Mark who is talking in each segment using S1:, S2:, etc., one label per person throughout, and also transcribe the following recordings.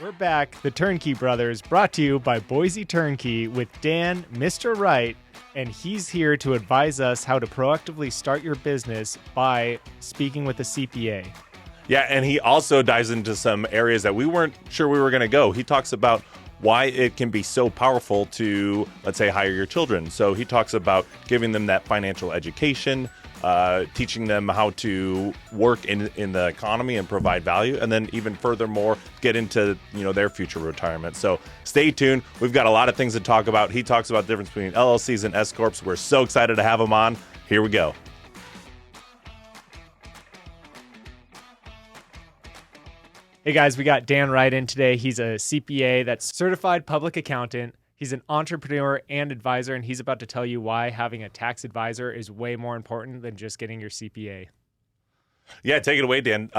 S1: We're back, the Turnkey Brothers, brought to you by Boise Turnkey with Dan, Mr. Wright, and he's here to advise us how to proactively start your business by speaking with a CPA.
S2: Yeah, and he also dives into some areas that we weren't sure we were going to go. He talks about why it can be so powerful to, let's say, hire your children. So he talks about giving them that financial education, teaching them how to work in the economy and provide value, and then even furthermore get into their future retirement. So stay tuned. We've got a lot of things to talk about. He talks about the difference between LLCs and S corps. We're so excited to have him on. Here we go.
S1: Hey guys, we got Dan Wright in today. He's a CPA, that's certified public accountant. He's an entrepreneur and advisor, and he's about to tell you why having a tax advisor is way more important than just getting your CPA.
S2: Yeah, take it away, Dan.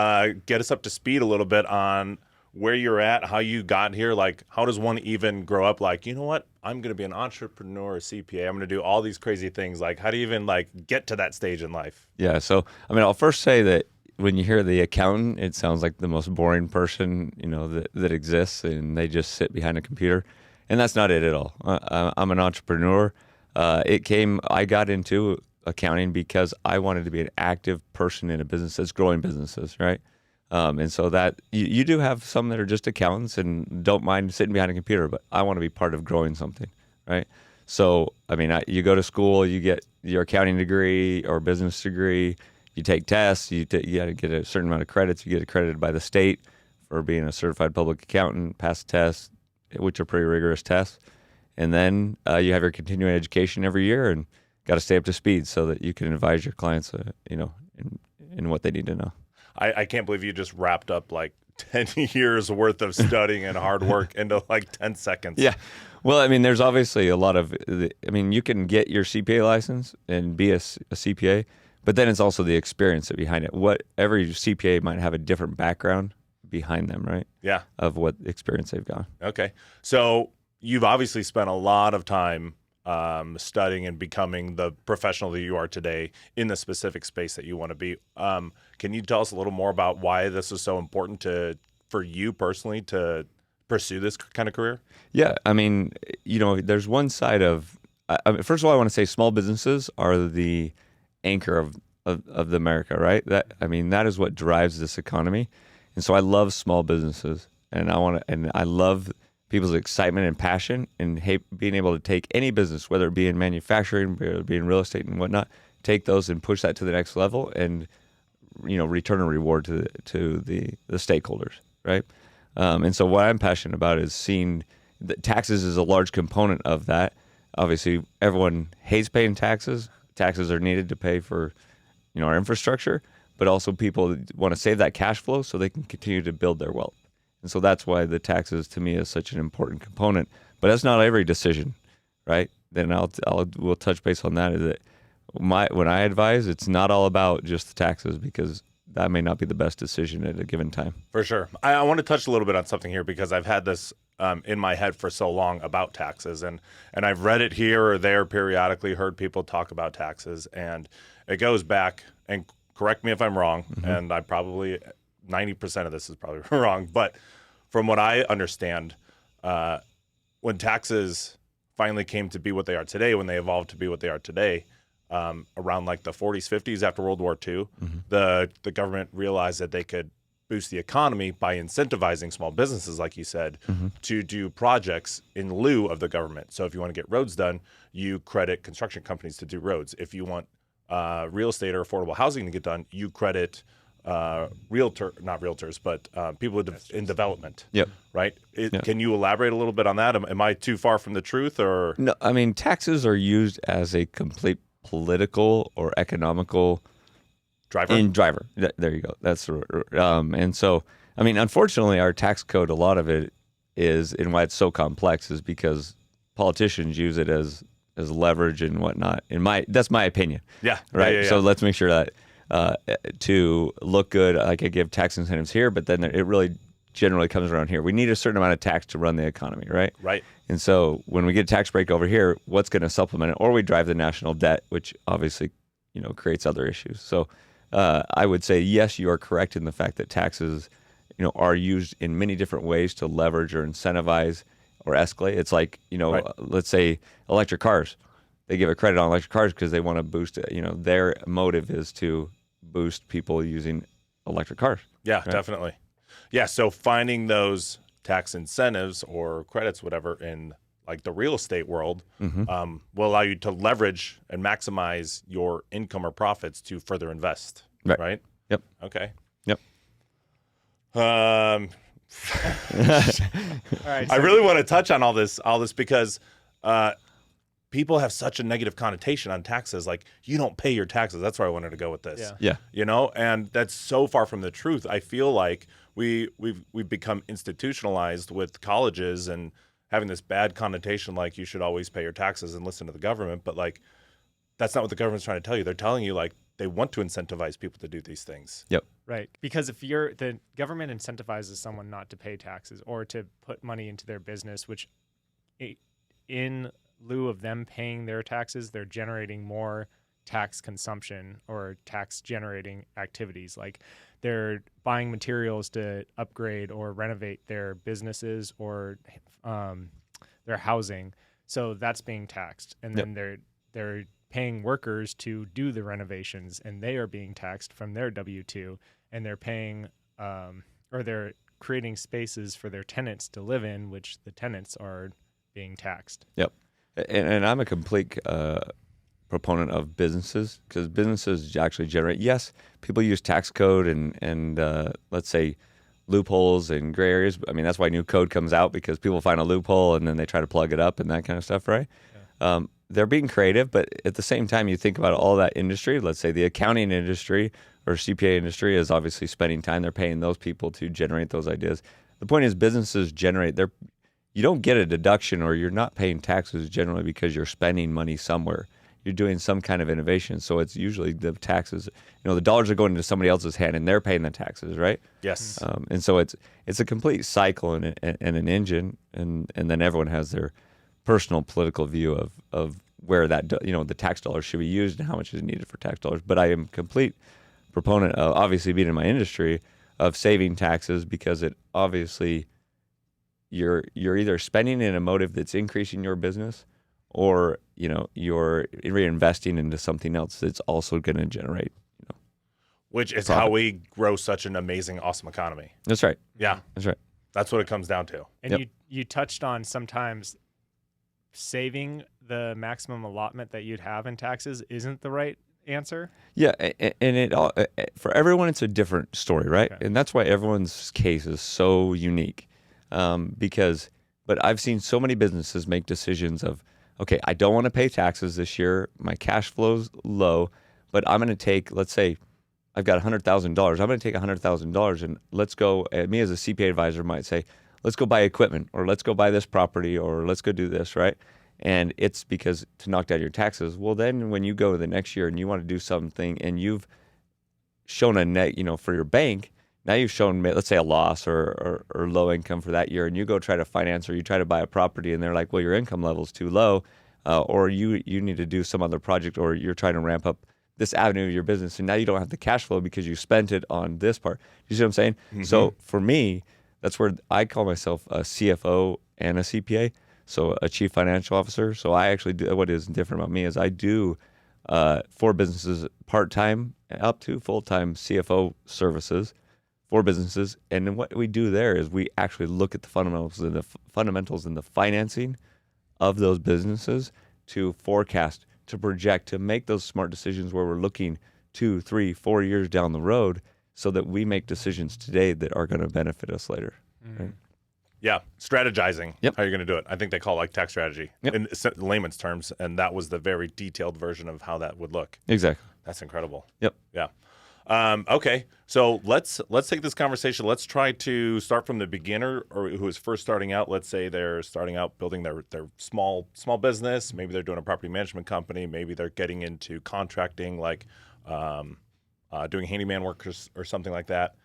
S2: Get us up to speed a little bit on where you're at, how you got here. Like, how does one even grow up? Like, you know what? I'm going to be an entrepreneur, a CPA. I'm going to do all these crazy things. Like, how do you even get to that stage in life?
S3: Yeah. So, I'll first say that when you hear the accountant, it sounds like the most boring person, that exists, and they just sit behind a computer. And that's not it at all. I'm an entrepreneur. I got into accounting because I wanted to be an active person in a business that's growing businesses, right? And so that you do have some that are just accountants and don't mind sitting behind a computer, but I want to be part of growing something, right? So, you go to school, you get your accounting degree or business degree, you take tests, you got to get a certain amount of credits. You get accredited by the state for being a certified public accountant, pass tests, which are pretty rigorous tests. And then you have your continuing education every year and got to stay up to speed so that you can advise your clients, in what they need to know.
S2: I can't believe you just wrapped up 10 years worth of studying and hard work into 10 seconds.
S3: Yeah. Well, there's obviously a lot of, you can get your CPA license and be a CPA, but then it's also the experience behind it. Every CPA might have a different background behind them, right?
S2: Yeah.
S3: Of what experience they've got.
S2: Okay. So you've obviously spent a lot of time studying and becoming the professional that you are today in the specific space that you want to be. Can you tell us a little more about why this is so important for you personally to pursue this kind of career?
S3: Yeah. There's one side of, first of all, I want to say small businesses are the anchor of the America, right? That is what drives this economy. And so I love small businesses, and I love people's excitement and passion, and being able to take any business, whether it be in manufacturing, whether it be in real estate and whatnot, take those and push that to the next level, and return a reward to the stakeholders, right? And so what I'm passionate about is seeing that taxes is a large component of that. Obviously, everyone hates paying taxes. Taxes are needed to pay for, our infrastructure, but also people want to save that cash flow so they can continue to build their wealth. And so that's why the taxes to me is such an important component. But that's not every decision, right? Then we'll touch base on that. Is that when I advise, it's not all about just the taxes, because that may not be the best decision at a given time.
S2: For sure. I want to touch a little bit on something here, because I've had this in my head for so long about taxes, and I've read it here or there periodically, heard people talk about taxes, and it goes back, and correct me if I'm wrong, and I probably 90% of this is probably wrong, but from what I understand, when taxes finally came to be what they are today, when they evolved to be what they are today, around the 40s, 50s after World War II, the government realized that they could boost the economy by incentivizing small businesses, like you said, to do projects in lieu of the government. So if you want to get roads done, you credit construction companies to do roads. If you want real estate or affordable housing to get done, you credit not realtors, but people in development.
S3: Yep.
S2: Right?
S3: Yep.
S2: Can you elaborate a little bit on that? Am I too far from the truth, or?
S3: No, taxes are used as a complete political or economical driver. There you go. That's and so unfortunately, our tax code, a lot of it is, and why it's so complex, is because politicians use it as leverage and whatnot. That's my opinion.
S2: Yeah.
S3: Right.
S2: Yeah.
S3: So let's make sure that to look good, I could give tax incentives here, but then it really generally comes around here. We need a certain amount of tax to run the economy, right?
S2: Right.
S3: And so when we get a tax break over here, what's going to supplement it? Or we drive the national debt, which obviously, creates other issues. So I would say, yes, you are correct in the fact that taxes are used in many different ways to leverage or incentivize or escalate. It's like,
S2: Right.
S3: let's say electric cars. They give a credit on electric cars because they want to boost it. Their motive is to boost people using electric cars.
S2: Yeah,
S3: Right.
S2: definitely. Yeah, so finding those tax incentives or credits, whatever, in like the real estate world, will allow you to leverage and maximize your income or profits to further invest.
S3: Right.
S2: Right?
S3: Yep.
S2: Okay.
S3: Yep.
S1: All right.
S2: I really want to touch on all this because people have such a negative connotation on taxes. Like, you don't pay your taxes. That's where I wanted to go with this.
S1: Yeah.
S3: Yeah.
S2: And that's so far from the truth. I feel like we've become institutionalized with colleges and having this bad connotation, like you should always pay your taxes and listen to the government. But like, that's not what the government's trying to tell you. They're telling you like they want to incentivize people to do these things.
S3: Yep.
S1: Right. Because if the government incentivizes someone not to pay taxes or to put money into their business, which in lieu of them paying their taxes, they're generating more tax consumption or tax generating activities. Like they're buying materials to upgrade or renovate their businesses or their housing. So that's being taxed. And then they're paying workers to do the renovations, and they are being taxed from their W-2, and they're paying or they're creating spaces for their tenants to live in, which the tenants are being taxed.
S3: Yep. And I'm a complete proponent of businesses, because businesses actually generate. Yes, people use tax code and let's say loopholes and gray areas. I mean, that's why new code comes out, because people find a loophole and then they try to plug it up and that kind of stuff, right? Yeah. They're being creative, but at the same time, you think about all that industry. Let's say the accounting industry or CPA industry is obviously spending time. They're paying those people to generate those ideas. The point is, businesses generate their. You don't get a deduction, or you're not paying taxes generally because you're spending money somewhere. You're doing some kind of innovation. So it's usually the taxes, the dollars are going into somebody else's hand and they're paying the taxes, right?
S2: Yes.
S3: And so it's a complete cycle and an engine. And then everyone has their personal political view of where that, the tax dollars should be used and how much is needed for tax dollars. But I am complete proponent of, obviously being in my industry, of saving taxes, because it obviously you're either spending in a motive that's increasing your business, or you're reinvesting into something else that's also going to generate
S2: Which is
S3: profit.
S2: how we grow such an amazing, awesome economy.
S3: That's right.
S2: Yeah.
S3: That's right.
S2: That's what it comes down to.
S1: And
S3: Yep.
S1: you touched on sometimes saving the maximum allotment that you'd have in taxes isn't the right answer.
S3: Yeah, and it all, for everyone, it's a different story, right?
S1: Okay.
S3: And that's why everyone's case is so unique. But I've seen so many businesses make decisions of, okay, I don't want to pay taxes this year. My cash flow's low, but I'm going to take, let's say, I've got $100,000. I'm going to take $100,000 and let's go. Me as a CPA advisor might say, let's go buy equipment, or let's go buy this property, or let's go do this, right? And it's because to knock down your taxes. Well, then when you go the next year and you want to do something and you've shown a net, for your bank, now you've shown, let's say, a loss or low income for that year, and you go try to finance or you try to buy a property, and they're like, well, your income level's too low, or you need to do some other project, or you're trying to ramp up this avenue of your business, and now you don't have the cash flow because you spent it on this part. You see what I'm saying? Mm-hmm. So for me, that's where I call myself a CFO and a CPA, so a chief financial officer. So I actually do, what is different about me is I do for businesses part-time up to full-time CFO services for businesses. And then what we do there is we actually look at the fundamentals and the financing of those businesses to forecast, to project, to make those smart decisions where we're looking 2, 3, 4 years down the road, so that we make decisions today that are going to benefit us later. Right?
S2: Yeah, strategizing.
S3: Yep.
S2: How you're going to do it. I think they call it like tax strategy in layman's terms, and that was the very detailed version of how that would look.
S3: Exactly.
S2: That's incredible.
S3: Yep.
S2: Yeah. Okay, so let's take this conversation. Let's try to start from the beginner, or who is first starting out. Let's say they're starting out building their small business. Maybe they're doing a property management company. Maybe they're getting into contracting, like doing handyman work or something like that.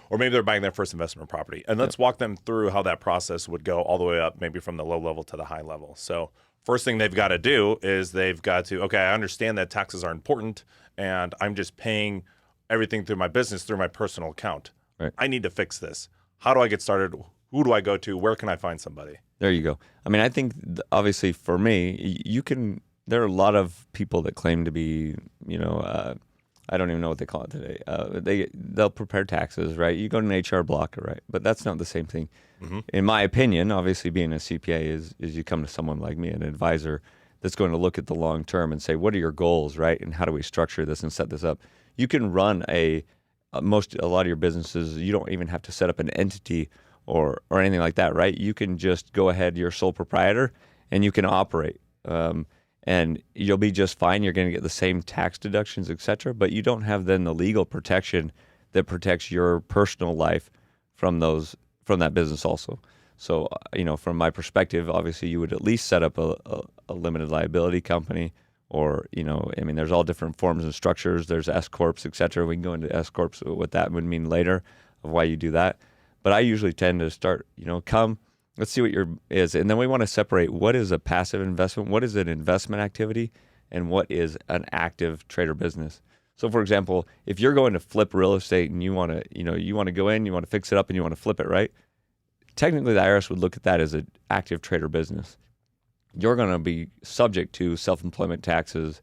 S2: Or maybe they're buying their first investment property. And let's walk them through how that process would go all the way up, maybe from the low level to the high level. So first thing they've got to do is they've got to, okay, I understand that taxes are important, and I'm just paying everything through my business, through my personal account.
S3: Right.
S2: I need to fix this. How do I get started? Who do I go to? Where can I find somebody?
S3: There you go. I mean, I think obviously for me, you can. There are a lot of people that claim to be, I don't even know what they call it today. They'll prepare taxes, right? You go to an HR blocker, right? But that's not the same thing. In my opinion, obviously being a CPA is you come to someone like me, an advisor that's going to look at the long term and say, what are your goals, right? And how do we structure this and set this up? You can run a lot of your businesses. You don't even have to set up an entity or anything like that, right? You can just go ahead, you're sole proprietor, and you can operate. And you'll be just fine. You're going to get the same tax deductions, et cetera, but you don't have then the legal protection that protects your personal life from that business also. So, from my perspective, obviously you would at least set up a limited liability company or, there's all different forms and structures. There's S Corps, et cetera. We can go into S Corps, what that would mean later of why you do that. But I usually tend to start, let's see what your is. And then we want to separate what is a passive investment, what is an investment activity, and what is an active trader business. So for example, if you're going to flip real estate and you want to go in, you want to fix it up and you want to flip it, right? Technically the IRS would look at that as an active trader business. You're going to be subject to self-employment taxes,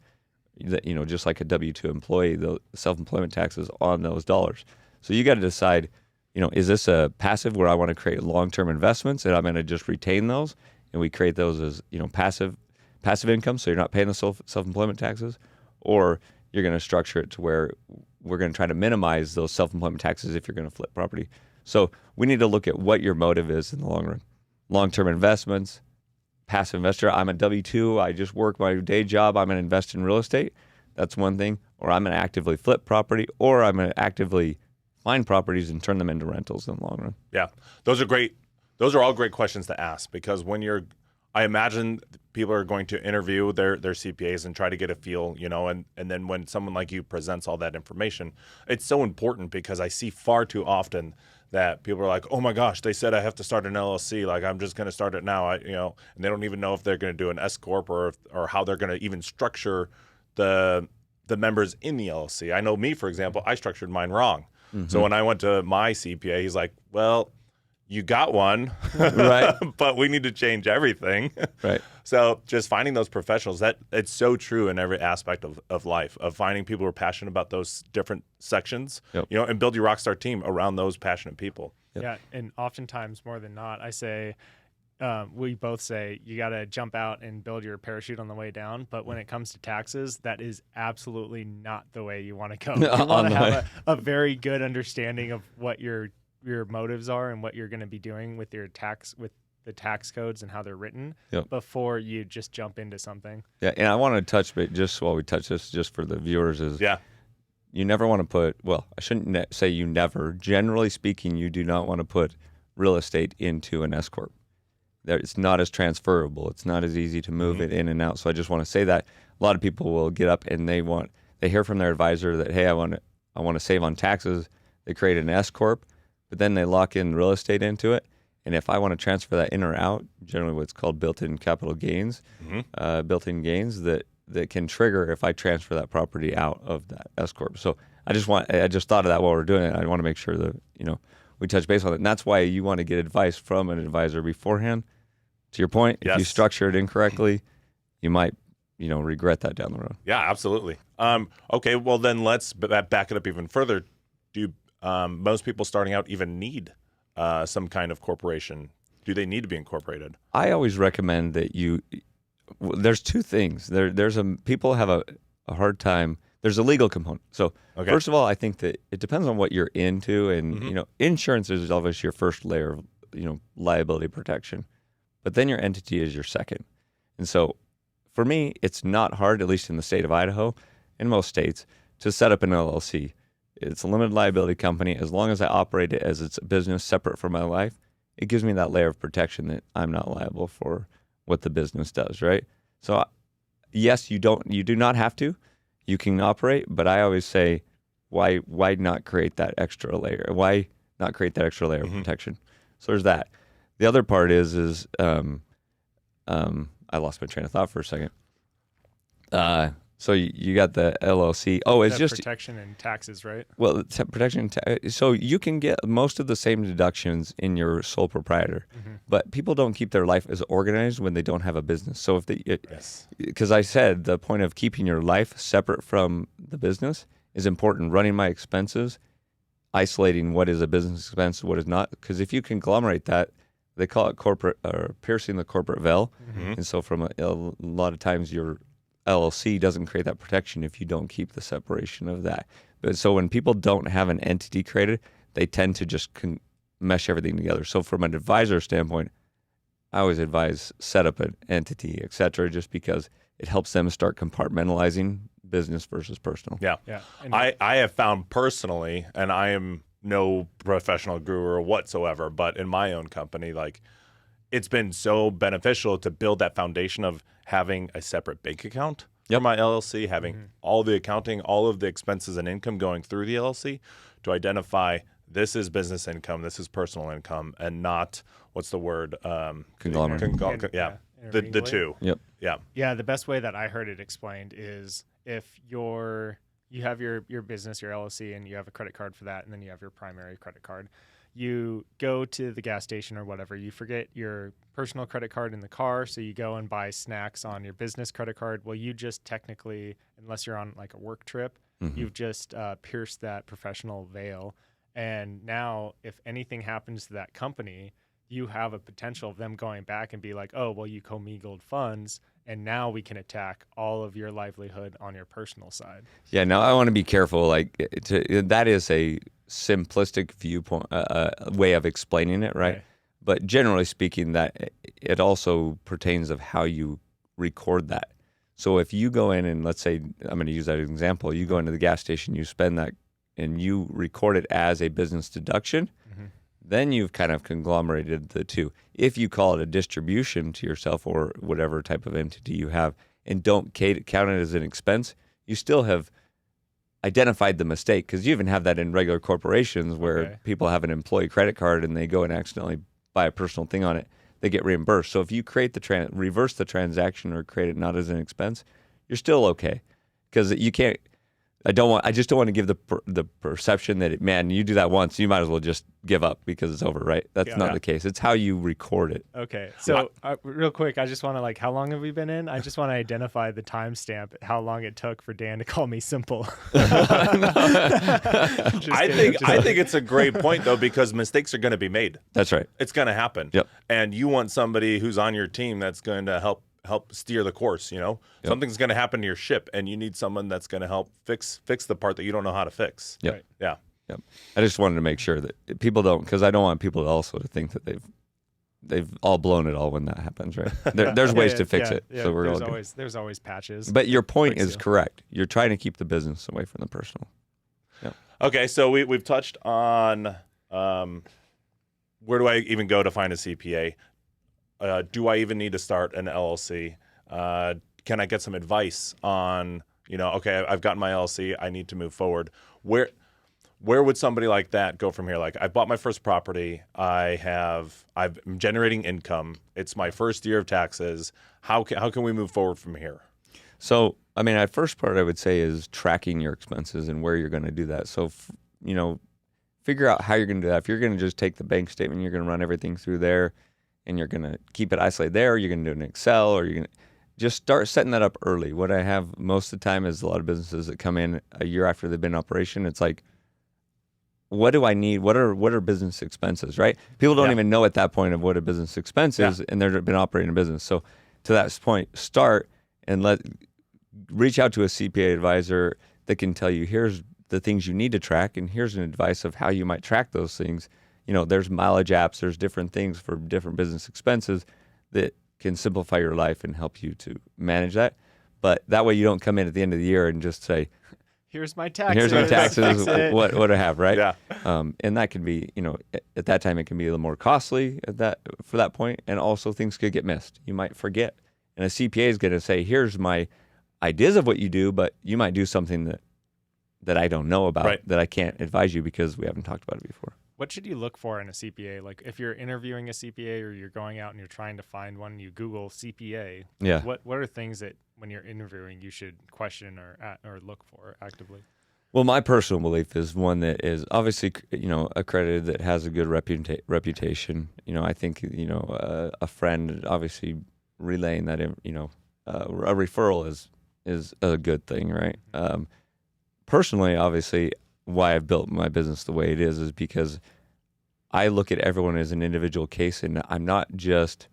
S3: that, just like a W-2 employee, the self-employment taxes on those dollars. So you got to decide, is this a passive where I want to create long-term investments and I'm going to just retain those and we create those as, passive income, so you're not paying the self-employment taxes, or you're going to structure it to where we're going to try to minimize those self-employment taxes if you're going to flip property. So we need to look at what your motive is in the long run. Long-term investments, passive investor. I'm a W-2. I just work my day job. I'm going to invest in real estate. That's one thing. Or I'm going to actively flip property, or I'm going to actively find properties and turn them into rentals in the long run.
S2: Yeah, those are great. Those are all great questions to ask, because I imagine people are going to interview their CPAs and try to get a feel, and then when someone like you presents all that information, it's so important, because I see far too often that people are like, oh my gosh, they said I have to start an LLC. Like, I'm just going to start it now, and they don't even know if they're going to do an S Corp or how they're going to even structure the members in the LLC. I know me, for example, I structured mine wrong. Mm-hmm. So when I went to my CPA, he's like, well, you got one,
S3: right?
S2: But we need to change everything.
S3: Right.
S2: So just finding those professionals, that it's so true in every aspect of life, of finding people who are passionate about those different sections,
S3: yep.
S2: And build your rockstar team around those passionate people.
S1: Yep. Yeah. And oftentimes more than not, I say, we both say you got to jump out and build your parachute on the way down. But when it comes to taxes, that is absolutely not the way you want to go. You want to have a very good understanding of what your motives are and what you're going to be doing with your with the tax codes and how they're written, yep. before you just jump into something. Yeah.
S3: And I want to touch, but just while we touch this, just for the viewers, is you never want to put, well, I shouldn't say you never. Generally speaking, you do not want to put real estate into an S Corp. It's not as transferable. It's not as easy to move it in and out. So I just want to say that a lot of people will get up and they hear from their advisor that, hey, I want to save on taxes. They create an S Corp, but then they lock in real estate into it. And if I want to transfer that in or out, generally what's called built-in capital gains, built-in gains that can trigger if I transfer that property out of that S Corp. So I just thought of that while we're doing it. I want to make sure that, we touch base on it. And that's why you want to get advice from an advisor beforehand. To your point, if you structure it incorrectly, you might, regret that down the road.
S2: Yeah, absolutely. Okay, well then let's back it up even further. Do most people starting out even need some kind of corporation? Do they need to be incorporated?
S3: I always recommend that there's two things. People have a hard time. There's a legal component. So first of all, I think that it depends on what you're into, and insurance is obviously your first layer of liability protection, but then your entity is your second. And so for me, it's not hard, at least in the state of Idaho and most states, to set up an LLC. It's a limited liability company. As long as I operate it as it's a business separate from my life, it gives me that layer of protection that I'm not liable for what the business does, right? So yes, you do not have to. You can operate, but I always say, why not create that extra layer? Why not create that extra layer of protection? So there's that. The other part is I lost my train of thought for a second. So you got the LLC. Oh, it's
S1: That
S3: just
S1: protection and taxes, right?
S3: well, protection. So you can get most of the same deductions in your sole proprietor, but people don't keep their life as organized when they don't have a business. So if
S2: Yes.
S3: because I said the point of keeping your life separate from the business is important. Running my expenses, isolating what is a business expense, what is not. Because if you conglomerate that, they call it corporate or piercing the corporate veil. And so from a lot of times your LLC doesn't create that protection if you don't keep the separation of that. But so when people don't have an entity created, they tend to just mesh everything together. So from an advisor standpoint, I always advise set up an entity, et cetera, just because it helps them start compartmentalizing business versus personal.
S2: Yeah.
S1: Yeah. And
S2: I have found personally, and I am no professional guru whatsoever, but in my own company, like it's been so beneficial to build that foundation of having a separate bank account for my LLC, having all the accounting, all of the expenses and income going through the LLC to identify this is business income, this is personal income, and not what's the word?
S3: Conglomerate.
S2: Yeah. The
S1: intermingling.
S2: two.
S3: Yep.
S2: Yeah.
S1: Yeah, the best way that I heard it explained is if you have your business, your LLC, and you have a credit card for that, and then you have your primary credit card. You go to the gas station or whatever, you forget your personal credit card in the car, so you go and buy snacks on your business credit card. Well, you just technically, unless you're on like a work trip, you've just pierced that professional veil. And now if anything happens to that company, you have a potential of them going back and be like, oh, well, you commingled funds, and now we can attack all of your livelihood on your personal side.
S3: Yeah, now I want to be careful. Like, that is a simplistic viewpoint, way of explaining it, right?
S1: Right.
S3: But generally speaking, that it also pertains of how you record that. So if you go in and let's say, I'm going to use that as an example, you go into the gas station, you spend that, and you record it as a business deduction, then you've kind of conglomerated the two. If you call it a distribution to yourself or whatever type of entity you have and don't count it as an expense, you still have identified the mistake, because you even have that in regular corporations where people have an employee credit card and they go and accidentally buy a personal thing on it, they get reimbursed. So if you create reverse the transaction or create it not as an expense, you're still okay, because you can't. I just don't want to give the perception that man, you do that once, you might as well just give up because it's over, right? That's not the case. It's how you record it.
S1: Okay. So real quick, I just want to how long have we been in? I just want to identify the timestamp, how long it took for Dan to call me simple.
S2: I think it's a great point though, because mistakes are going to be made.
S3: That's right.
S2: It's going to happen.
S3: Yep.
S2: And you want somebody who's on your team that's going to help steer the course. Something's going to happen to your ship, and you need someone that's going to help fix the part that you don't know how to fix.
S3: Yep.
S1: Right.
S2: Yeah.
S3: Yep. I just wanted to make sure that people don't, because I don't want people to also to think that they've all blown it all when that happens, right? There's ways to fix it.
S1: Yeah,
S3: So we're all good.
S1: there's always patches.
S3: But your point is correct. You're trying to keep the business away from the personal.
S2: Okay, so we've touched on where do I even go to find a CPA? Do I even need to start an LLC? Can I get some advice on, okay, I've gotten my LLC, I need to move forward. Where would somebody like that go from here? Like, I bought my first property, I'm generating income. It's my first year of taxes. How can we move forward from here?
S3: So, I mean, first part I would say is tracking your expenses and where you're going to do that. So, figure out how you're going to do that. If you're going to just take the bank statement, you're going to run everything through there, and you're going to keep it isolated there, or you're going to do it in Excel, or you're going to just start setting that up early. What I have most of the time is a lot of businesses that come in a year after they've been in operation. It's like, what do I need? What are business expenses, right? People don't even know at that point of what a business expense is, and they've been operating a business. So to that point, start and reach out to a CPA advisor that can tell you, here's the things you need to track, and here's an advice of how you might track those things. There's mileage apps, there's different things for different business expenses that can simplify your life and help you to manage that. But that way you don't come in at the end of the year and just say,
S1: here's my taxes.
S3: What I have, right?
S2: Yeah.
S3: And that can be, at that time it can be a little more costly for that point, and also things could get missed. You might forget. And a CPA is going to say, here's my ideas of what you do, but you might do something that I don't know about, that I can't advise you because we haven't talked about it before.
S1: What should you look for in a CPA? Like if you're interviewing a CPA or you're going out and you're trying to find one, you Google CPA.
S3: Yeah.
S1: What are things that when you're interviewing you should question or look for actively?
S3: Well, my personal belief is one that is obviously, accredited, that has a good reputation. I think, a friend obviously relaying that, a referral is a good thing, right? Personally, obviously, why I've built my business the way it is because I look at everyone as an individual case, and I'm not just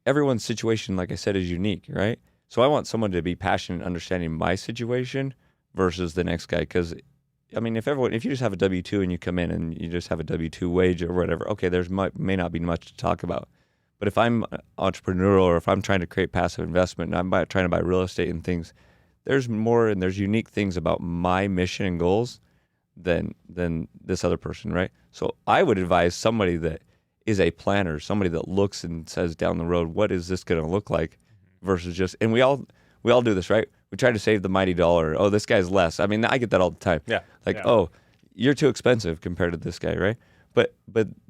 S3: everyone's situation, like I said, is unique, right? So I want someone to be passionate in understanding my situation versus the next guy. Because, I mean, if you just have a W-2 and you come in and you just have a W-2 wage or whatever, okay, may not be much to talk about. But if I'm entrepreneurial or if I'm trying to create passive investment and I'm trying to buy real estate and things, there's more and there's unique things about my mission and goals than this other person, right? So I would advise somebody that is a planner, somebody that looks and says down the road, what is this going to look like versus just, and we all do this, right? We try to save the mighty dollar. Oh, this guy's less. I mean, I get that all the time.
S2: Yeah.
S3: Oh, you're too expensive compared to this guy, right? But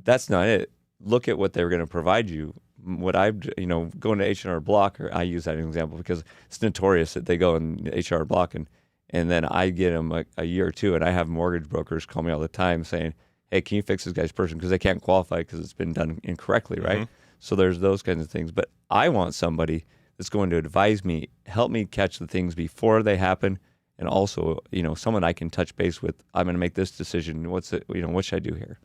S3: that's not it. Look at what they're going to provide you. What I've, going to H&R Block, or I use that as an example because it's notorious that they go in H&R Block and then I get them a year or two, and I have mortgage brokers call me all the time saying, hey, can you fix this guy's person? Because they can't qualify because it's been done incorrectly, right? So there's those kinds of things. But I want somebody that's going to advise me, help me catch the things before they happen, and also, someone I can touch base with. I'm going to make this decision. What should I do here?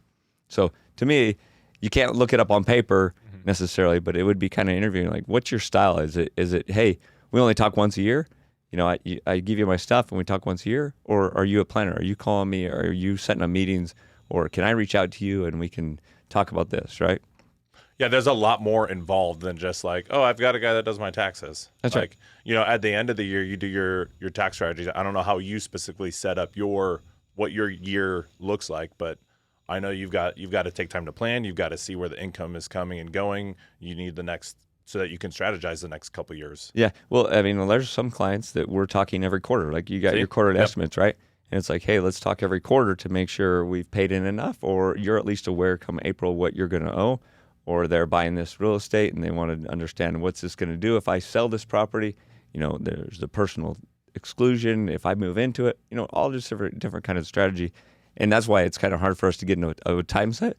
S3: So to me, you can't look it up on paper necessarily, but it would be kind of interviewing. Like, what's your style? Is it, hey, we only talk once a year? I give you my stuff and we talk once a year? Or are you a planner? Are you calling me? Or are you setting up meetings? Or can I reach out to you and we can talk about this, right?
S2: Yeah, there's a lot more involved than just like, oh, I've got a guy that does my taxes.
S3: That's
S2: right. At the end of the year, you do your tax strategies. I don't know how you specifically set up what your year looks like, but I know you've got to take time to plan. You've got to see where the income is coming and going. You need the next so that you can strategize the next couple of years.
S3: Yeah. Well, I mean, there's some clients that we're talking every quarter. Like you got your quarterly estimates, right? And it's like, hey, let's talk every quarter to make sure we've paid in enough, or you're at least aware come April what you're going to owe, or they're buying this real estate and they want to understand what's this going to do if I sell this property. There's the personal exclusion if I move into it. All just different kind of strategy. And that's why it's kind of hard for us to get into a time set.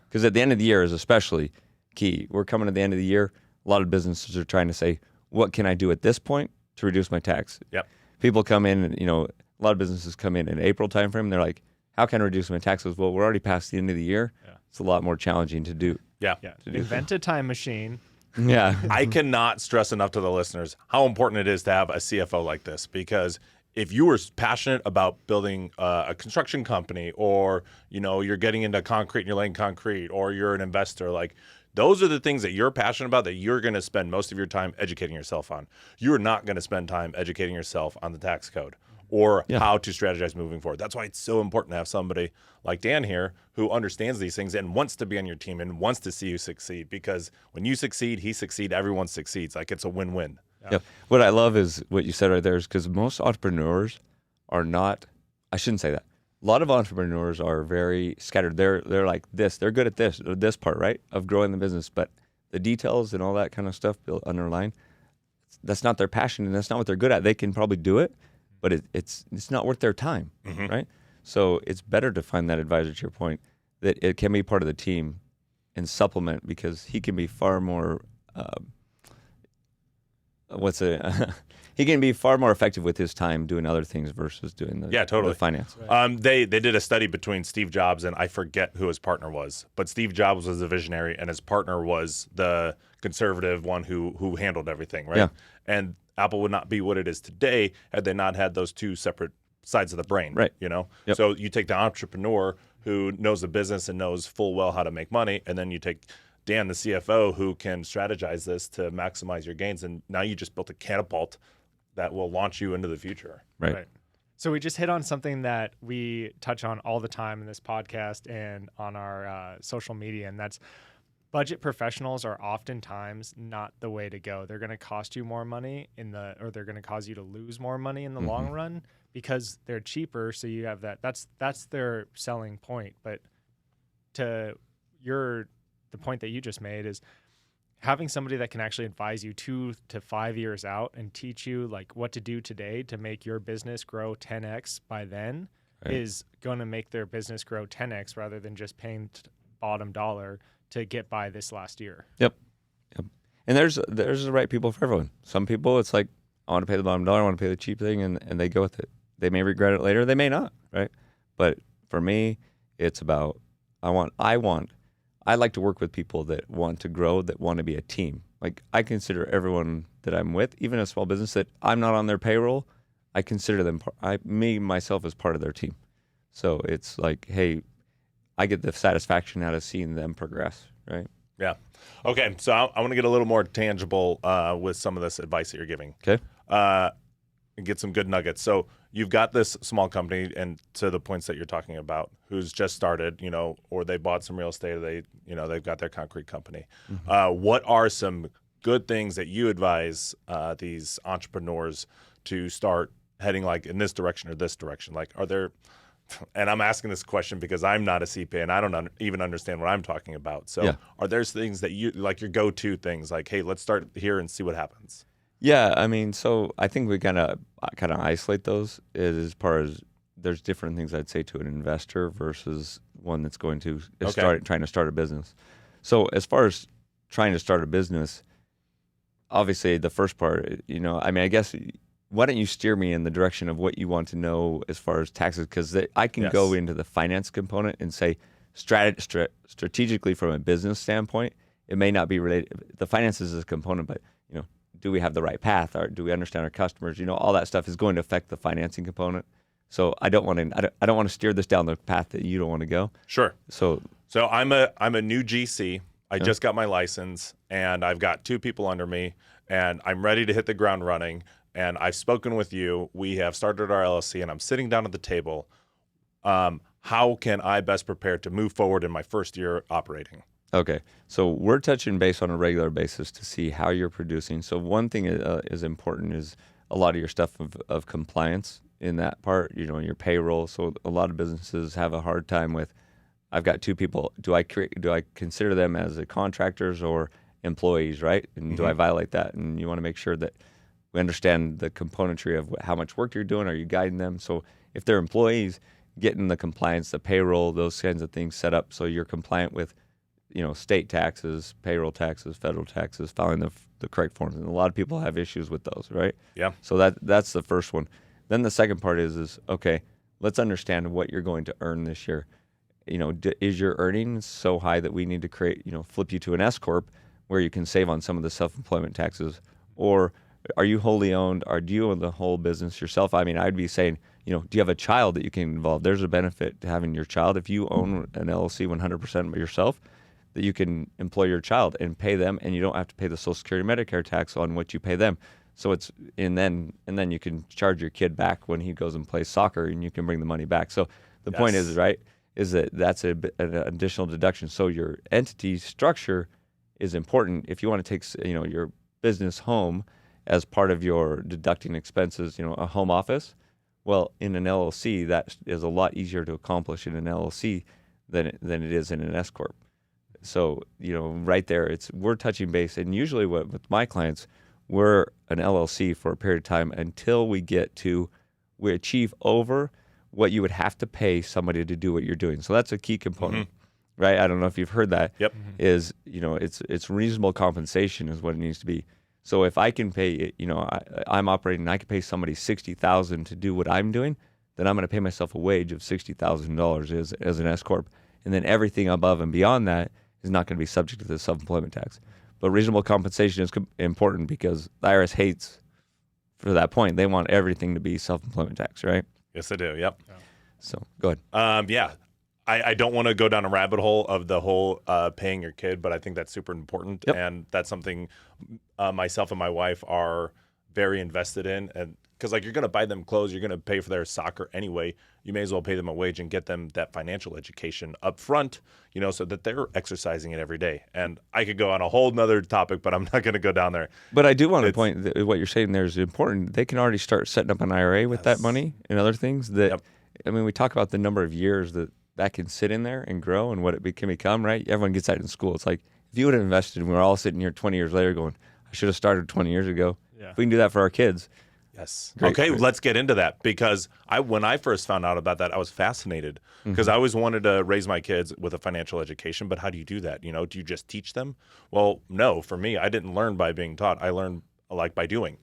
S3: Because at the end of the year is especially key. We're coming to the end of the year. A lot of businesses are trying to say, what can I do at this point to reduce my tax?
S2: Yep.
S3: People come in, and, a lot of businesses come in April timeframe. And they're like, how can I reduce my taxes? Well, we're already past the end of the year. Yeah. It's a lot more challenging to do.
S2: Yeah.
S1: Invent a time machine.
S3: Yeah.
S2: I cannot stress enough to the listeners how important it is to have a CFO like this, because if you were passionate about building a construction company, or you're getting into concrete and you're laying concrete, or you're an investor, like those are the things that you're passionate about that you're going to spend most of your time educating yourself on. You're not going to spend time educating yourself on the tax code or how to strategize moving forward. That's why it's so important to have somebody like Dan here who understands these things and wants to be on your team and wants to see you succeed, because when you succeed, he succeeds, everyone succeeds. Like it's a win-win.
S3: Yep. What I love is what you said right there, is because most entrepreneurs are not, I shouldn't say that. A lot of entrepreneurs are very scattered. They're like this. They're good at this part, right, of growing the business. But the details and all that kind of stuff built underline, that's not their passion and that's not what they're good at. They can probably do it, but it's not worth their time, right? So it's better to find that advisor, to your point, that it can be part of the team and supplement, because he can be far more he can be far more effective with his time doing other things versus doing the finance.
S2: Right. They did a study between Steve Jobs and I forget who his partner was, but Steve Jobs was the visionary and his partner was the conservative one who handled everything, right?
S3: Yeah.
S2: And Apple would not be what it is today had they not had those two separate sides of the brain,
S3: right?
S2: Yep.
S3: So
S2: you take the entrepreneur who knows the business and knows full well how to make money, and then you take Dan, the CFO, who can strategize this to maximize your gains. And now you just built a catapult that will launch you into the future.
S3: Right.
S1: So we just hit on something that we touch on all the time in this podcast and on our social media, and that's budget professionals are oftentimes not the way to go. They're going to cost you more money or they're going to cause you to lose more money in the long run because they're cheaper. So you have that. That's their selling point. But to the point that you just made is having somebody that can actually advise you 2 to 5 years out and teach you like what to do today to make your business grow 10x by then is going to make their business grow 10x rather than just paying bottom dollar to get by this last year.
S3: Yep. And there's the right people for everyone. Some people, it's like, I want to pay the bottom dollar, I want to pay the cheap thing, and they go with it. They may regret it later, they may not, right? But for me, it's about, I like to work with people that want to grow, that want to be a team. Like, I consider everyone that I'm with, even a small business that I'm not on their payroll, I consider them, myself as part of their team. So it's like, hey, I get the satisfaction out of seeing them progress, right?
S2: Yeah. Okay. So I want to get a little more tangible with some of this advice that you're giving.
S3: Okay.
S2: And get some good nuggets. So you've got this small company, and to the points that you're talking about, who's just started, or they bought some real estate, or they've got their concrete company.
S3: Mm-hmm.
S2: What are some good things that you advise these entrepreneurs to start heading like in this direction or this direction? Like, are there? And I'm asking this question because I'm not a CPA and I don't even understand what I'm talking about. So Are there things that you like, your go-to things, like, hey, let's start here and see what happens?
S3: Yeah, I mean, so I think we kind of isolate those as far as there's different things I'd say to an investor versus one that's going to trying to start a business. So as far as trying to start a business, obviously the first part, I guess, why don't you steer me in the direction of what you want to know as far as taxes? Because I can go into the finance component and say strategically from a business standpoint, it may not be related. The finances is a component, but do we have the right path? Or do we understand our customers? All that stuff is going to affect the financing component. So I don't want to steer this down the path that you don't want to go.
S2: Sure.
S3: So
S2: I'm a new GC. I just got my license, and I've got 2 people under me, and I'm ready to hit the ground running. And I've spoken with you. We have started our LLC, and I'm sitting down at the table. How can I best prepare to move forward in my first year operating?
S3: Okay, so we're touching base on a regular basis to see how you're producing. So one thing is important is a lot of your stuff of compliance in that part, your payroll. So a lot of businesses have a hard time with, I've got 2 people. Do I consider them as contractors or employees, right? And do I violate that? And you want to make sure that we understand the componentry of how much work you're doing. Are you guiding them? So if they're employees, getting the compliance, the payroll, those kinds of things set up so you're compliant with state taxes, payroll taxes, federal taxes, filing the correct forms. And a lot of people have issues with those, right?
S2: Yeah.
S3: So that's the first one. Then the second part is okay, let's understand what you're going to earn this year. Is your earnings so high that we need to create, flip you to an S corp where you can save on some of the self-employment taxes? Or are you wholly owned? Or do you own the whole business yourself? I mean, I'd be saying, do you have a child that you can involve? There's a benefit to having your child. If you own an LLC 100% by yourself, that you can employ your child and pay them, and you don't have to pay the Social Security Medicare tax on what you pay them. So and then you can charge your kid back when he goes and plays soccer, and you can bring the money back. So the point is that's an additional deduction. So your entity structure is important. If you want to take your business home as part of your deducting expenses, a home office, well, in an LLC, that is a lot easier to accomplish in an LLC than it is in an S corp. So, right there, we're touching base. And usually with my clients, we're an LLC for a period of time until we achieve over what you would have to pay somebody to do what you're doing. So that's a key component, right? I don't know if you've heard that.
S2: Yep.
S3: Is, it's reasonable compensation is what it needs to be. So if I can pay, I'm operating and I can pay somebody $60,000 to do what I'm doing, then I'm going to pay myself a wage of $60,000 as an S corp. And then everything above and beyond that is not going to be subject to the self-employment tax. But reasonable compensation is important because the IRS hates, for that point, they want everything to be self-employment tax, right?
S2: Yes, they do. Yep.
S3: So go ahead.
S2: I don't want to go down a rabbit hole of the whole paying your kid, but I think that's super important.
S3: Yep.
S2: And that's something myself and my wife are very invested in. And because you're going to buy them clothes, you're going to pay for their soccer anyway. You may as well pay them a wage and get them that financial education up front, so that they're exercising it every day. And I could go on a whole nother topic, but I'm not going to go down there.
S3: But I do want to point that what you're saying there is important. They can already start setting up an IRA with that money and other things that,
S2: Yep.
S3: I mean, we talk about the number of years that that can sit in there and grow and what it can become, right? Everyone gets that in school. It's like if you would have invested and we're all sitting here 20 years later going, I should have started 20 years ago.
S1: Yeah.
S3: If we can do that for our kids.
S2: Yes.
S3: Great.
S2: Okay, let's get into that because when I first found out about that, I was fascinated because I always wanted to raise my kids with a financial education. But how do you do that? Do you just teach them? Well, no. For me, I didn't learn by being taught. I learned like by doing.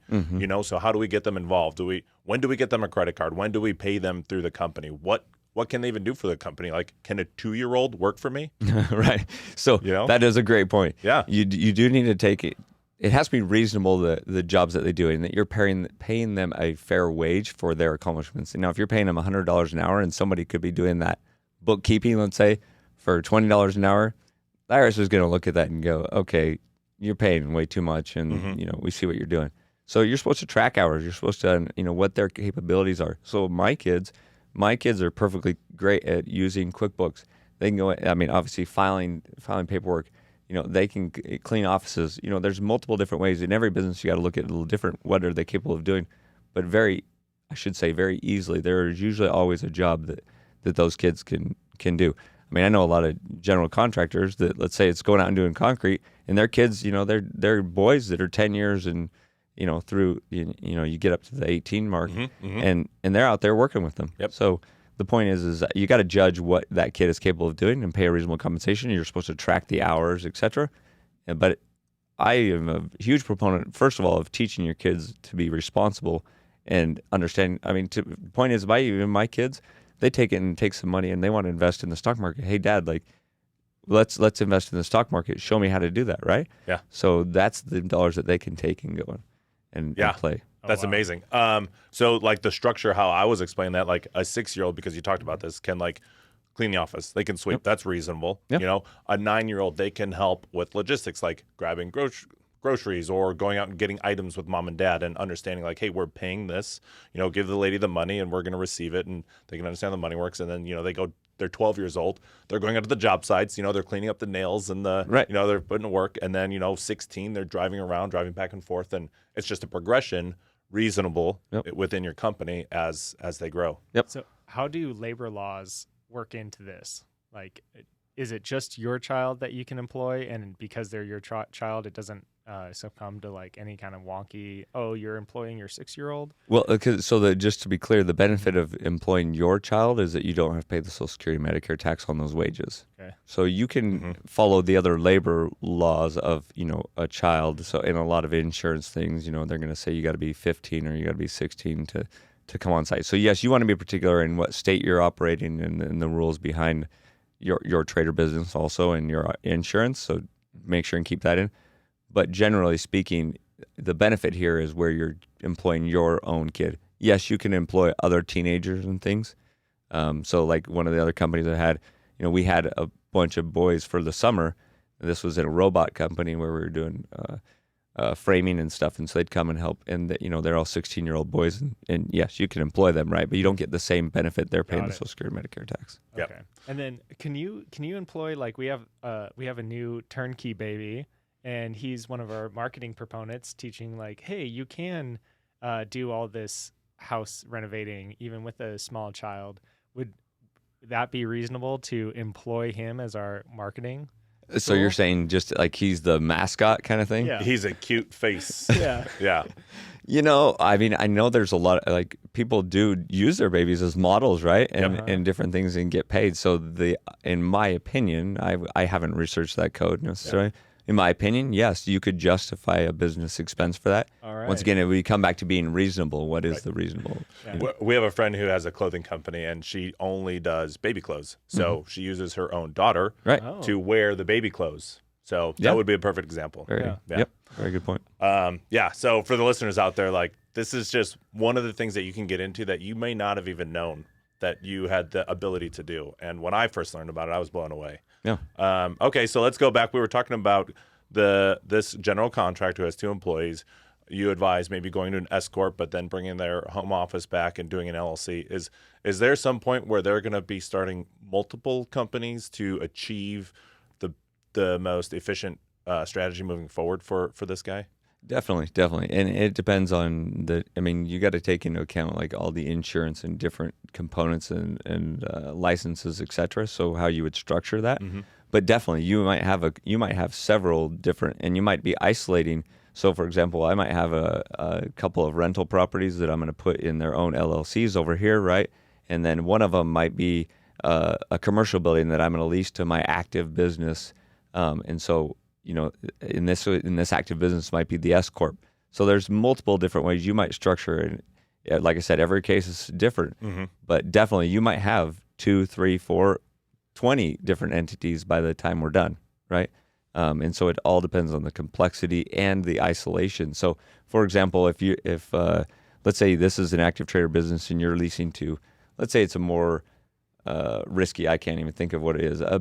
S2: So how do we get them involved? When do we get them a credit card? When do we pay them through the company? What can they even do for the company? Like, can a 2-year-old work for me?
S3: Right. So that is a great point.
S2: Yeah.
S3: You do need to take it. It has to be reasonable, the jobs that they do, and that you're paying them a fair wage for their accomplishments. And now, if you're paying them $100 an hour and somebody could be doing that bookkeeping, let's say, for $20 an hour, the IRS is going to look at that and go, okay, you're paying way too much, and we see what you're doing. So you're supposed to track hours. You're supposed to, what their capabilities are. So my kids are perfectly great at using QuickBooks. They can go, obviously filing paperwork. They can clean offices. There's multiple different ways. In every business, you got to look at a little different. What are they capable of doing? But very easily, there is usually always a job that those kids can do. I know a lot of general contractors that, let's say, it's going out and doing concrete, and their kids, they're boys that are 10 years and through you get up to the 18 mark, and they're out there working with them.
S2: Yep.
S3: So the point is that you got to judge what that kid is capable of doing and pay a reasonable compensation. You're supposed to track the hours, etc. But I am a huge proponent, first of all, of teaching your kids to be responsible and understand. The point is, even my kids, they take some money and they want to invest in the stock market. Hey, Dad, let's invest in the stock market. Show me how to do that, right?
S2: Yeah.
S3: So that's the dollars that they can take and go and play.
S2: That's amazing. So the structure, how I was explaining that, like a 6-year-old, because you talked about this, can clean the office. They can sweep. Yep. That's reasonable. Yep. A 9-year-old, they can help with logistics, like grabbing groceries or going out and getting items with mom and dad and understanding hey, we're paying this, give the lady the money and we're going to receive it, and they can understand the money works. And then, they're 12 years old. They're going out to the job sites, they're cleaning up the nails and they're putting to work. And then, 16, they're driving back and forth. And it's just a progression, reasonable within your company as they grow.
S3: Yep.
S1: So how do labor laws work into this? Is it just your child that you can employ, and because they're your child, it doesn't succumb to any kind of wonky, you're employing your 6-year-old?
S3: Well, just to be clear, the benefit of employing your child is that you don't have to pay the Social Security, Medicare tax on those wages.
S1: Okay.
S3: So you can follow the other labor laws of a child. So in a lot of insurance things, they're going to say you got to be 15 or you got to be 16 to come on site. So yes, you want to be particular in what state you're operating and the rules behind your trader business also, and your insurance. So make sure and keep that in. But generally speaking, the benefit here is where you're employing your own kid. Yes, you can employ other teenagers and things. So one of the other companies I had, we had a bunch of boys for the summer. This was in a robot company where we were doing framing and stuff, and so they'd come and help. And they're all 16-year-old boys, and yes, you can employ them, right? But you don't get the same benefit they're paying the Social Security, Medicare tax.
S1: Okay. Yep. And then can you employ we have a new turnkey baby, and he's one of our marketing proponents, teaching hey, you can do all this house renovating even with a small child. Would that be reasonable to employ him as our marketing?
S3: So you're saying just he's the mascot kind of thing?
S1: Yeah.
S2: He's a cute face.
S1: Yeah.
S2: Yeah.
S3: I know there's a lot of people do use their babies as models, right? And different things and get paid. So in my opinion, I haven't researched that code necessarily. Yeah. In my opinion, yes, you could justify a business expense for that.
S1: All right.
S3: Once again, we come back to being reasonable. What is the reasonable?
S2: Yeah. We have a friend who has a clothing company, and she only does baby clothes. So she uses her own daughter to wear the baby clothes. So that would be a perfect example.
S3: Yep. Very good point.
S2: So for the listeners out there, this is just one of the things that you can get into that you may not have even known that you had the ability to do. And when I first learned about it, I was blown away.
S3: Yeah.
S2: Okay, so let's go back. We were talking about this general contractor who has 2 employees. You advise maybe going to an S corp, but then bringing their home office back and doing an LLC. Is there some point where they're going to be starting multiple companies to achieve the most efficient strategy moving forward for this guy?
S3: Definitely, and it depends on the. I mean, you got to take into account like all the insurance and different components and licenses, etc. So how you would structure that, but definitely you might have several different, and you might be isolating. So, for example, I might have a couple of rental properties that I'm going to put in their own LLCs over here, right? And then one of them might be a commercial building that I'm going to lease to my active business, and so. In this active business might be the S corp. So there's multiple different ways you might structure it. Yeah, like I said, every case is different, but definitely you might have 2, 3, 4, 20 different entities by the time we're done, right? And so it all depends on the complexity and the isolation. So, for example, if let's say this is an active trader business and you're leasing to, let's say it's a more risky, I can't even think of what it is, a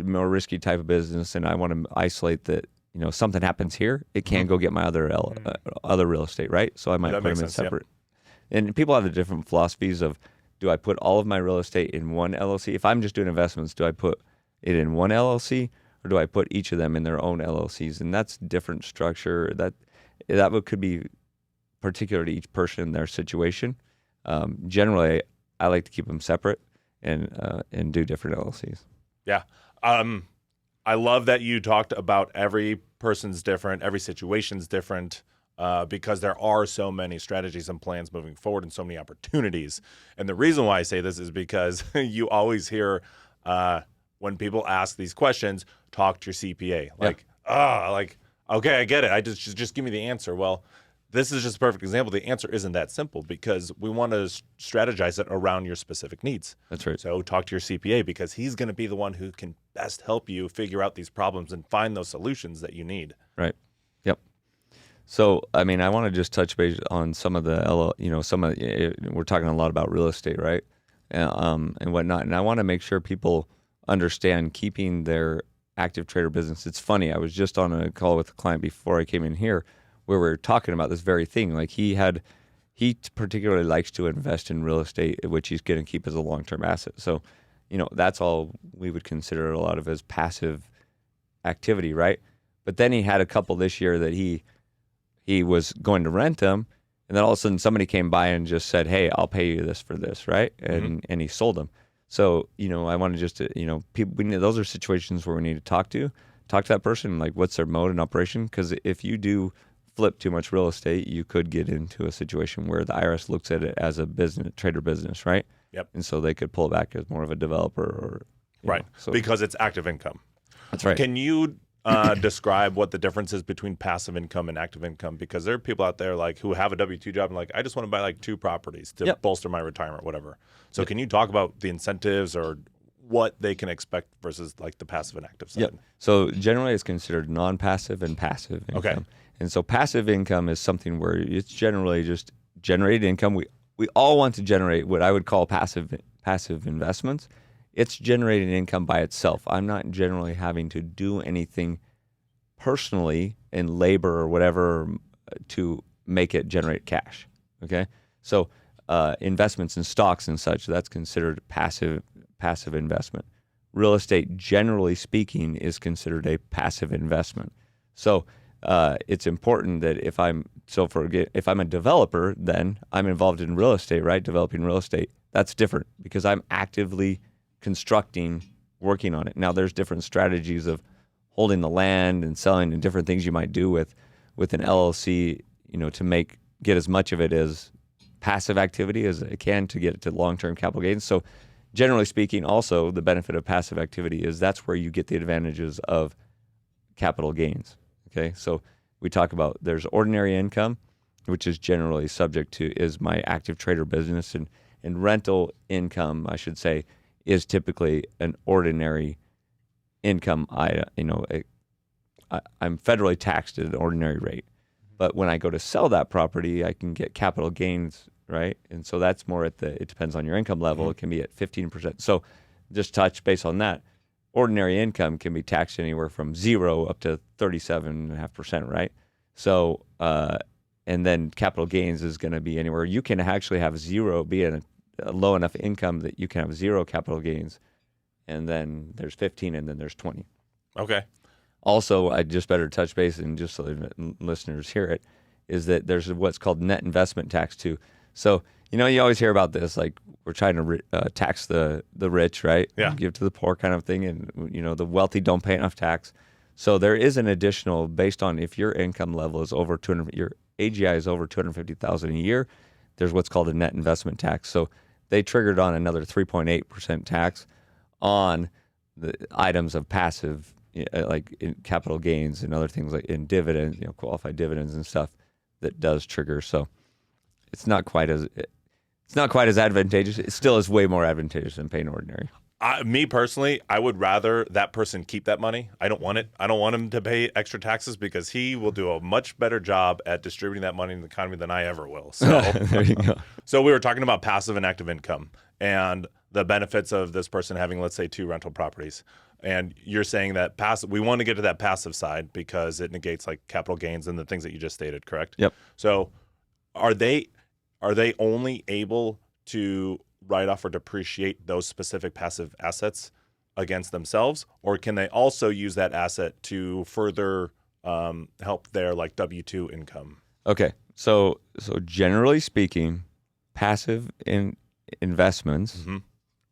S3: more risky type of business, and I want to isolate that, something happens here, it can't go get my other real estate, right? So I might put them in separate. Yep. And people have the different philosophies of, do I put all of my real estate in one LLC? If I'm just doing investments, do I put it in one LLC, or do I put each of them in their own LLCs? And that's different structure. That could be particular to each person in their situation. Generally, I like to keep them separate and do different LLCs.
S2: Yeah. I love that you talked about every person's different, every situation's different, because there are so many strategies and plans moving forward and so many opportunities. And the reason why I say this is because you always hear when people ask these questions, talk to your CPA. Okay, I get it. Just give me the answer. Well, this is just a perfect example. The answer isn't that simple because we want to strategize it around your specific needs.
S3: That's right.
S2: So talk to your CPA because he's going to be the one who can best help you figure out these problems and find those solutions that you need.
S3: Right. Yep. So, I mean, I want to just touch base on some of the, we're talking a lot about real estate, right? And whatnot. And I want to make sure people understand keeping their active trader business. It's funny. I was just on a call with a client before I came in here, where we were talking about this very thing. Like he particularly likes to invest in real estate, which he's going to keep as a long-term asset. So, that's all we would consider a lot of as passive activity, right? But then he had a couple this year that he was going to rent them, and then all of a sudden somebody came by and just said, "Hey, I'll pay you this for this," right? And he sold them. So, I want to just, people, those are situations where we need to talk to that person, like what's their mode and operation, because if you do flip too much real estate, you could get into a situation where the IRS looks at it as a trader business, right?
S2: Yep.
S3: And so they could pull it back as more of a developer or
S2: right. Because it's active income.
S3: That's right.
S2: Can you describe what the difference is between passive income and active income? Because there are people out there who have a W-2 job and I just want to buy 2 properties to bolster my retirement, whatever. So can you talk about the incentives or what they can expect versus the passive and active side?
S3: Yep. So generally it's considered non-passive and passive income.
S2: Okay.
S3: And so passive income is something where it's generally just generated income. We all want to generate what I would call passive investments. It's generating income by itself. I'm not generally having to do anything personally in labor or whatever to make it generate cash. Okay. So investments in stocks and such, that's considered passive investment. Real estate, generally speaking, is considered a passive investment. So it's important that if I'm a developer, then I'm involved in real estate, right? Developing real estate. That's different because I'm actively constructing, working on it. Now there's different strategies of holding the land and selling and different things you might do with an LLC, to get as much of it as passive activity as it can to get it to long-term capital gains. So generally speaking, also the benefit of passive activity is that's where you get the advantages of capital gains. Okay, so we talk about there's ordinary income, which is generally subject to is my active trader business, and rental income, I should say, is typically an ordinary income. I'm federally taxed at an ordinary rate, but when I go to sell that property, I can get capital gains, right? And so that's more it depends on your income level. It can be at 15%. So just touch base on that. Ordinary income can be taxed anywhere from 0 up to 37.5%, right? So, and then capital gains is going to be anywhere. You can actually have 0, be in a low enough income that you can have 0 capital gains, and then there's 15, and then there's 20.
S2: Okay.
S3: Also, I just better touch base, and just so the listeners hear it, is that there's what's called net investment tax too. So, you always hear about this, like we're trying to tax the rich, right?
S2: Yeah.
S3: Give to the poor kind of thing, and the wealthy don't pay enough tax. So there is an additional, based on if your income level is over 200, your AGI is over 250,000 a year. There's what's called a net investment tax. So they triggered on another 3.8% tax on the items of passive, like in capital gains and other things, like in dividends, qualified dividends and stuff that does trigger. So it's not quite as advantageous. It still is way more advantageous than paying ordinary.
S2: Me personally, I would rather that person keep that money. I don't want it. I don't want him to pay extra taxes because he will do a much better job at distributing that money in the economy than I ever will. So
S3: There you go.
S2: So we were talking about passive and active income and the benefits of this person having, let's say, 2 rental properties. And you're saying that we want to get to that passive side because it negates like capital gains and the things that you just stated, correct?
S3: Yep.
S2: So are they only able to write off or depreciate those specific passive assets against themselves, or can they also use that asset to further help their like W-2 income?
S3: Okay, so generally speaking, passive investments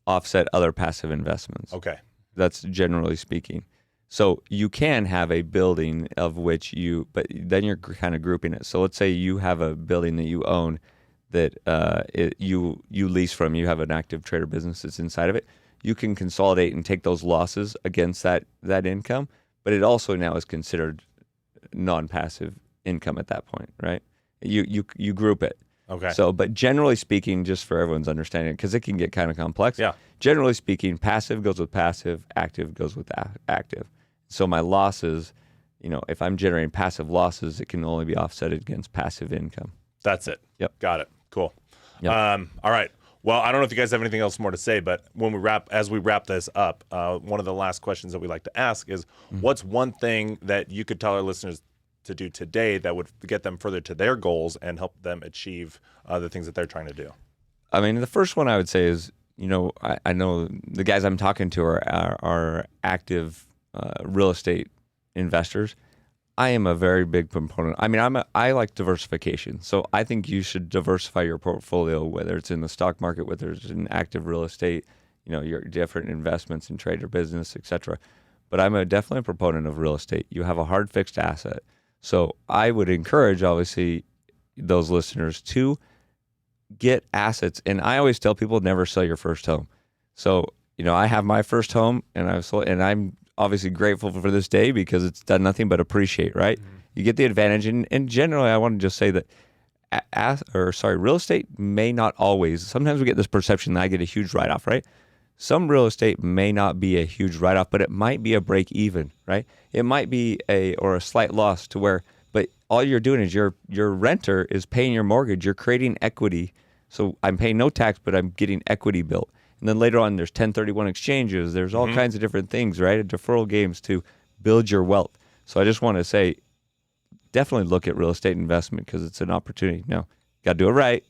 S3: offset other passive investments.
S2: Okay.
S3: That's generally speaking. So you can have a building of which but then you're kind of grouping it. So let's say you have a building that you own that you lease from. You have an active trader business that's inside of it. You can consolidate and take those losses against that income, but it also now is considered non-passive income at that point, right? You group it.
S2: Okay.
S3: So, but generally speaking, just for everyone's understanding, because it can get kind of complex.
S2: Yeah.
S3: Generally speaking, passive goes with passive, active goes with active. So my losses, if I'm generating passive losses, it can only be offset against passive income.
S2: That's it.
S3: Yep.
S2: Got it. Cool.
S3: Yep.
S2: All right. Well, I don't know if you guys have anything else more to say, but as we wrap this up, one of the last questions that we like to ask is, what's one thing that you could tell our listeners to do today that would get them further to their goals and help them achieve the things that they're trying to do?
S3: I mean, the first one I would say is, I know the guys I'm talking to are active real estate investors. I am a very big proponent. I mean, I like diversification. So I think you should diversify your portfolio, whether it's in the stock market, whether it's in active real estate, your different investments in trade or business, et cetera. But I'm definitely a proponent of real estate. You have a hard fixed asset. So I would encourage, obviously, those listeners to get assets. And I always tell people, never sell your first home. So, I have my first home and I'm obviously grateful for this day because it's done nothing but appreciate, right? Mm-hmm. You get the advantage. And generally, I want to just say that real estate may not always, sometimes we get this perception that I get a huge write-off, right? Some real estate may not be a huge write-off, but it might be a break even, right? It might be a slight loss but all you're doing is your renter is paying your mortgage. You're creating equity. So I'm paying no tax, but I'm getting equity built. And then later on, there's 1031 exchanges. There's all kinds of different things, right? Deferral games to build your wealth. So I just want to say, definitely look at real estate investment because it's an opportunity. Now, you got to do it right.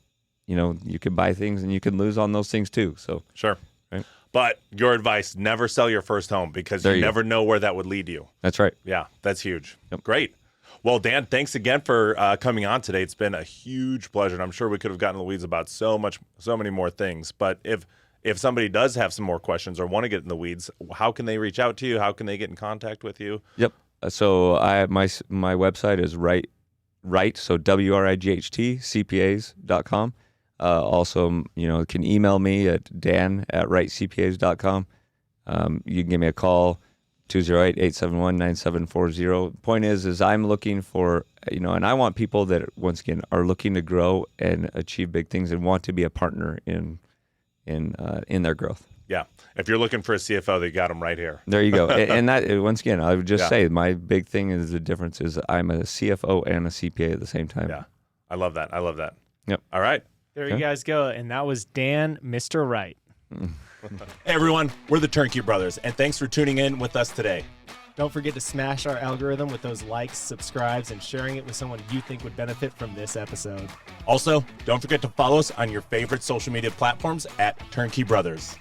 S3: You can buy things and you can lose on those things too. So
S2: sure.
S3: Right?
S2: But your advice, never sell your first home because you never know where that would lead you.
S3: That's right.
S2: Yeah, that's huge.
S3: Yep.
S2: Great. Well, Dan, thanks again for coming on today. It's been a huge pleasure. And I'm sure we could have gotten in the weeds about so many more things. But if somebody does have some more questions or want to get in the weeds, how can they reach out to you? How can they get in contact with you?
S3: Yep. So my website is Wright, so WRIGHT, CPAs.com. Also, you can email me at dan@wrightcpas.com. You can give me a call, 208-871-9740. Point is I'm looking for, and I want people that, once again, are looking to grow and achieve big things and want to be a partner in their growth.
S2: Yeah. If you're looking for a CFO, they got them right here.
S3: There you go. And that, once again, I would just say my big thing is the difference is I'm a CFO and a CPA at the same time.
S2: Yeah. I love that.
S3: Yep.
S2: All right.
S1: There you guys go. And that was Dan, Mr. Wright.
S2: Hey, everyone. We're the Turnkey Brothers, and thanks for tuning in with us today.
S1: Don't forget to smash our algorithm with those likes, subscribes, and sharing it with someone you think would benefit from this episode.
S2: Also, don't forget to follow us on your favorite social media platforms at Turnkey Brothers.